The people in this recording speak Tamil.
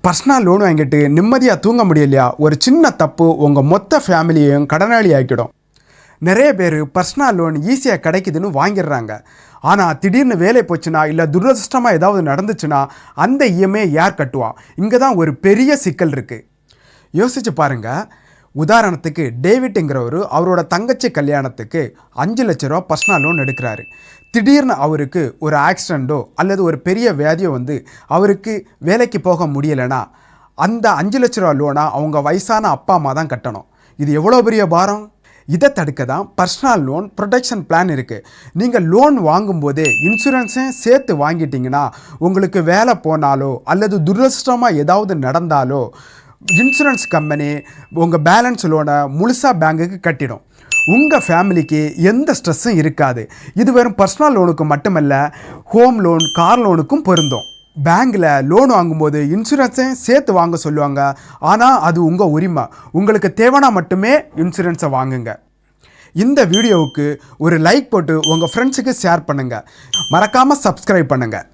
பர்சனல் லோன் வாங்கிட்டு நிம்மதியாக தூங்க முடியலையா? ஒரு சின்ன தப்பு உங்கள் மொத்த ஃபேமிலியையும் கடனாளி ஆக்கிடும். நிறைய பேர் பர்சனல் லோன் ஈஸியாக கிடைக்குதுன்னு வாங்கிடுறாங்க. ஆனால் திடீர்னு வேலை போச்சுன்னா இல்லை துரதிர்ஷ்டமாக ஏதாவது நடந்துச்சுன்னா அந்த இஎம்ஐ யார் கட்டுவா? இங்கே தான் ஒரு பெரிய சிக்கல் இருக்குது. யோசிச்சு பாருங்கள். உதாரணத்துக்கு டேவிட்டுங்கிறவர் அவரோட தங்கச்சி கல்யாணத்துக்கு 5 லட்ச ரூபா பர்சனல் லோன் எடுக்கிறாரு. திடீர்னு அவருக்கு ஒரு ஆக்சிடெண்ட்டோ அல்லது ஒரு பெரிய வியாதியோ வந்து அவருக்கு வேலைக்கு போக முடியலைன்னா அந்த 5 லட்ச ரூபா லோனை அவங்க வயசான அப்பா அம்மா தான் கட்டணும். இது எவ்வளோ பெரிய பாரம்! இதை தடுக்க தான் பர்சனல் லோன் ப்ரொடெக்ஷன் பிளான் இருக்குது. நீங்கள் லோன் வாங்கும்போதே இன்சூரன்ஸையும் சேர்த்து வாங்கிட்டீங்கன்னா உங்களுக்கு வேலை போனாலோ அல்லது துரதிர்ஷ்டமாக ஏதாவது நடந்தாலோ இன்சூரன்ஸ் கம்பெனி உங்கள் பேலன்ஸ் லோனை முழுசாக பேங்குக்கு கட்டிடும். உங்கள் ஃபேமிலிக்கு எந்த ஸ்ட்ரெஸ்ஸும் இருக்காது. இது வெறும் பர்சனல் லோனுக்கு மட்டுமல்ல, ஹோம் லோன், கார் லோனுக்கும் பொருந்தும். பேங்கில் லோன் வாங்கும்போது இன்சூரன்ஸையும் சேர்த்து வாங்க சொல்லுவாங்க. ஆனால் அது உங்கள் உரிமை. உங்களுக்கு தேவைன்னா மட்டுமே இன்சூரன்ஸை வாங்குங்க. இந்த வீடியோவுக்கு ஒரு லைக் போட்டு உங்கள் ஃப்ரெண்ட்ஸுக்கு ஷேர் பண்ணுங்கள். மறக்காமல் சப்ஸ்கிரைப் பண்ணுங்கள்.